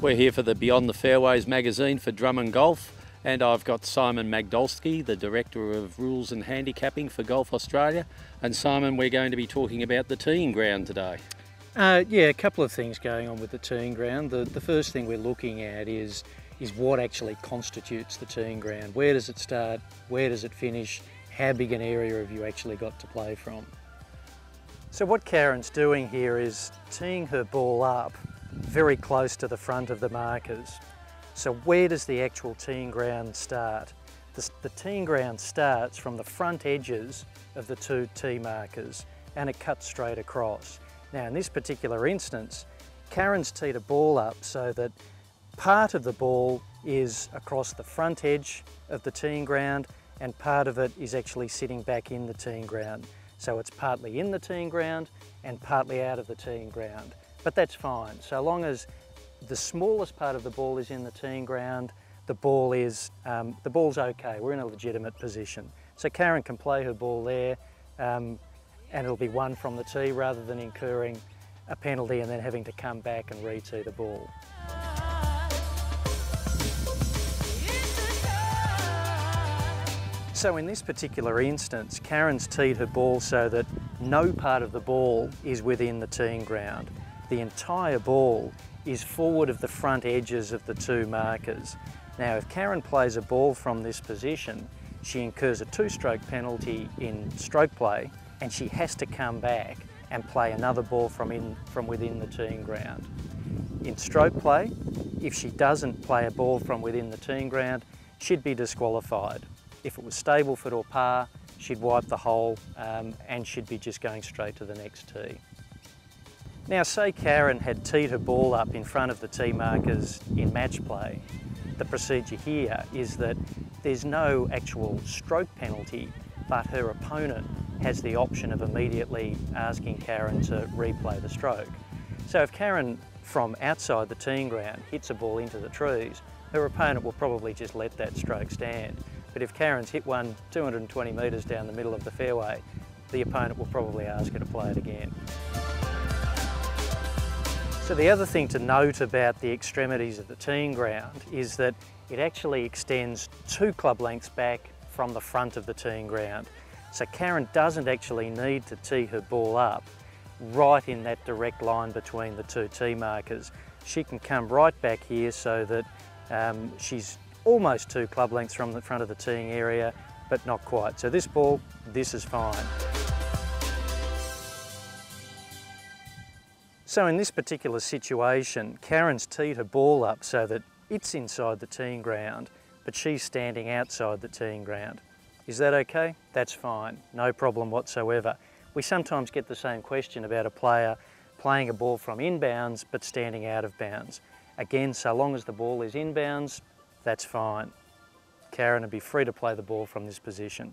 We're here for the Beyond the Fairways magazine for Drummond Golf, and I've got Simon Majdulski, the Director of Rules and Handicapping for Golf Australia. And Simon, we're going to be talking about the teeing ground today. Yeah, a couple of things going on with the teeing ground. The first thing we're looking at is what actually constitutes the teeing ground. Where does it start? Where does it finish? How big an area have you actually got to play from? So what Karen's doing here is teeing her ball up very close to the front of the markers. So where does the actual teeing ground start? The teeing ground starts from the front edges of the two tee markers and it cuts straight across. Now in this particular instance, Karen's teed a ball up so that part of the ball is across the front edge of the teeing ground and part of it is actually sitting back in the teeing ground. So it's partly in the teeing ground and partly out of the teeing ground. But that's fine, so long as the smallest part of the ball is in the teeing ground, the ball's okay, we're in a legitimate position. So Karen can play her ball there and it'll be one from the tee rather than incurring a penalty and then having to come back and re-tee the ball. So in this particular instance, Karen's teed her ball so that no part of the ball is within the teeing ground. The entire ball is forward of the front edges of the two markers. Now if Karen plays a ball from this position, she incurs a two-stroke penalty in stroke play and she has to come back and play another ball from within the teeing ground. In stroke play, if she doesn't play a ball from within the teeing ground, she'd be disqualified. If it was stable foot or par, she'd wipe the hole and she'd be just going straight to the next tee. Now say Karen had teed her ball up in front of the tee markers in match play. The procedure here is that there's no actual stroke penalty, but her opponent has the option of immediately asking Karen to replay the stroke. So if Karen from outside the teeing ground hits a ball into the trees, her opponent will probably just let that stroke stand. But if Karen's hit one 220 metres down the middle of the fairway, the opponent will probably ask her to play it again. So the other thing to note about the extremities of the teeing ground is that it actually extends 2 club lengths back from the front of the teeing ground. So Karen doesn't actually need to tee her ball up right in that direct line between the two tee markers. She can come right back here so that she's almost 2 club lengths from the front of the teeing area, but not quite. So this ball, this is fine. So in this particular situation, Karen's teed her ball up so that it's inside the teeing ground, but she's standing outside the teeing ground. Is that okay? That's fine, no problem whatsoever. We sometimes get the same question about a player playing a ball from inbounds but standing out of bounds. Again, so long as the ball is inbounds, that's fine. Karen would be free to play the ball from this position.